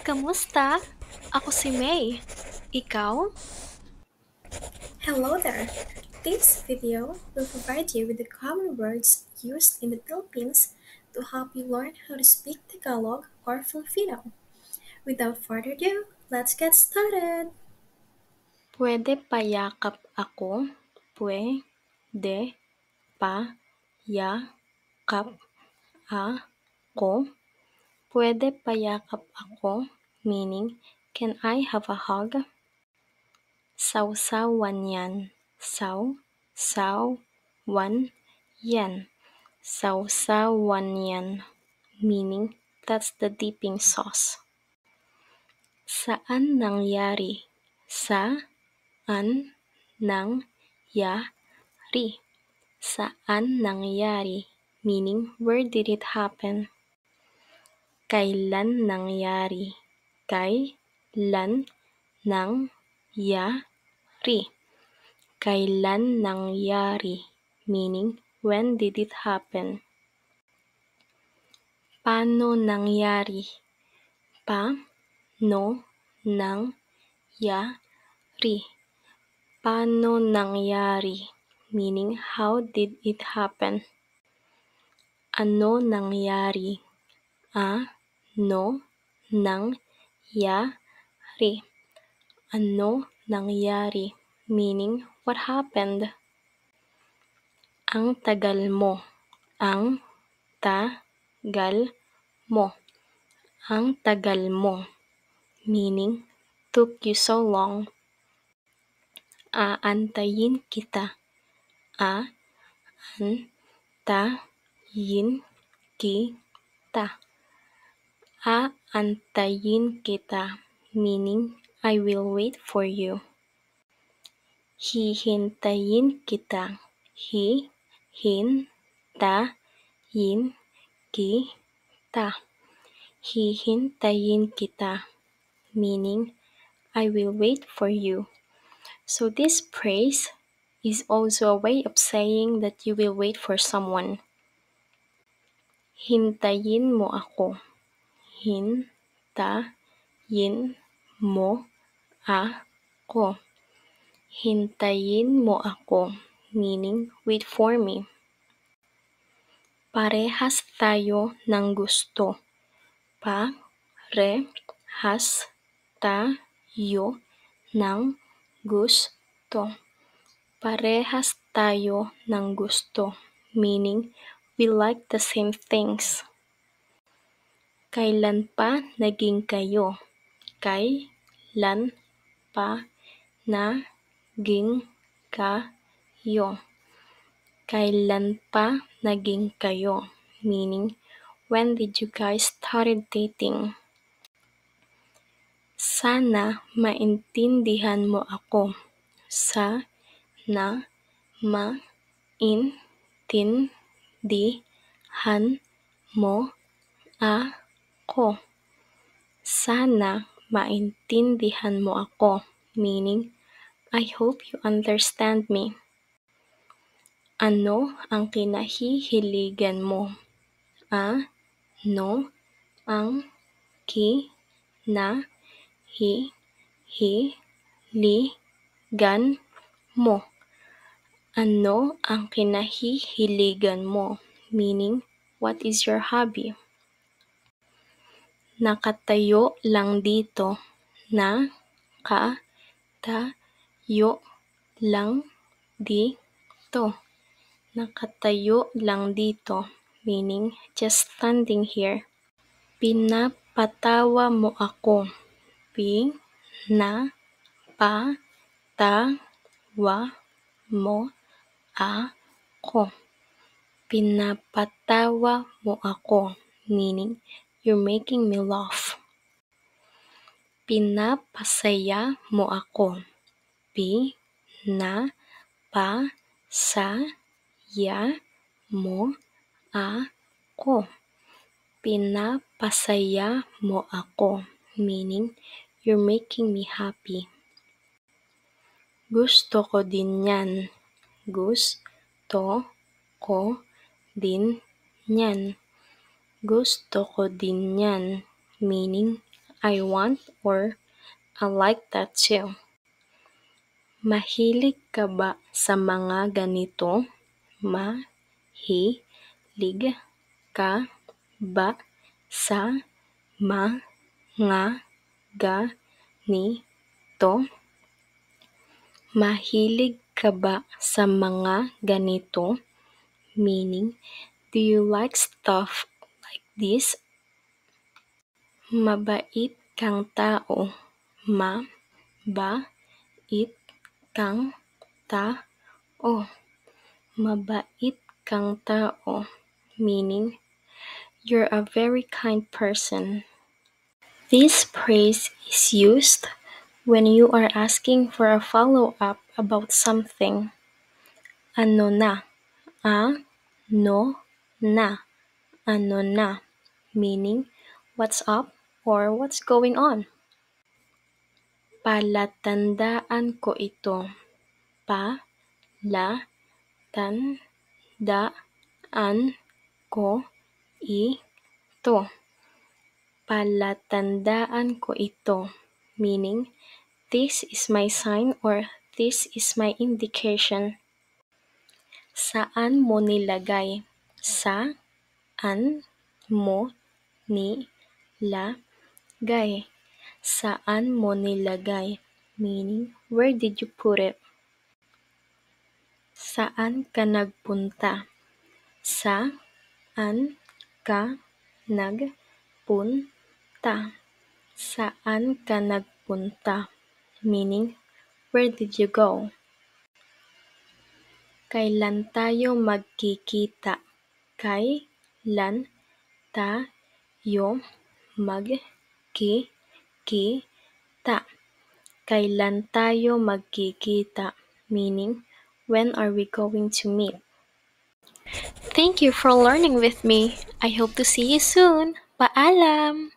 Kamusta? Ako si May. Ikaw? Hello there! This video will provide you with the common words used in the Philippines to help you learn how to speak Tagalog or Filipino. Without further ado, let's get started! Pwede payakap ako? Pwede payakap ako? Pwede payakap ako? Meaning, can I have a hug? Sausawan yan. Sausawan yan. Sausawan yan. Meaning, that's the dipping sauce. Saan nangyari? Saan nangyari? Saan nangyari? Meaning, where did it happen? Kailan nangyari? Kailan nangyari? Kailan nangyari? Meaning, when did it happen? Paano nangyari? Paano nangyari? Paano nangyari? Meaning, how did it happen? Ano nangyari? Ano nangyari? Ano nangyari? Meaning, what happened? Ang tagal mo. Ang tagal mo. Ang tagal mo. Meaning, took you so long. Aantayin kita. Aantayin kita. Aantayin kita. Meaning, I will wait for you. Hihintayin kita. Hihintayin kita. Hihintayin kita. Meaning, I will wait for you. So this phrase is also a way of saying that you will wait for someone. Hintayin mo ako. Hintayin mo ako. Hintayin mo ako. Meaning, wait for me. Parehas tayo ng gusto. Parehas tayo ng gusto. Parehas tayo ng gusto. Meaning, we like the same things. Kailan pa naging kayo? Kailan pa naging kayo? Kailan pa naging kayo? Meaning, when did you guys started dating? Sana maintindihan mo ako. Sana maintindihan mo ako. Sana maintindihan mo ako. Meaning, I hope you understand me. Ano ang kinahihiligan mo? Ano ang kinahihiligan mo? Ano ang kinahihiligan mo? Meaning, what is your hobby? Nakatayo lang dito. Nakatayo lang dito. Nakatayo lang dito. Meaning, just standing here. Pinapatawa mo ako. Pinapatawa mo ako. Pinapatawa mo ako. Meaning, you're making me laugh. Pinapasaya mo ako. Pinapasaya mo ako. Pinapasaya mo ako. Meaning, you're making me happy. Gusto ko din yan. Gusto ko din yan. Gusto ko din yan. Meaning, I want or I like that too. Mahilig ka ba sa mga ganito? Mahilig ka ba sa mga ganito? Mahilig ka ba sa mga ganito? Meaning, do you like stuff like this? Mabait kang tao. Mabait kang tao. Mabait kang tao. Meaning, you're a very kind person. This phrase is used when you are asking for a follow-up about something. Ano na? Ano na? Ano na? Meaning, what's up or what's going on? Palatandaan ko ito. Palatandaan ko ito. Palatandaan ko ito. Meaning, this is my sign or this is my indication. Saan mo nilagay? Saan mo nilagay? Saan mo nilagay? Meaning, where did you put it? Saan ka nagpunta? Saan ka nagpunta? Saan ka nagpunta? Meaning, where did you go? Kailan tayo magkikita? Kailan tayo magkikita? Kailan tayo magkikita? Meaning, when are we going to meet? Thank you for learning with me. I hope to see you soon. Paalam!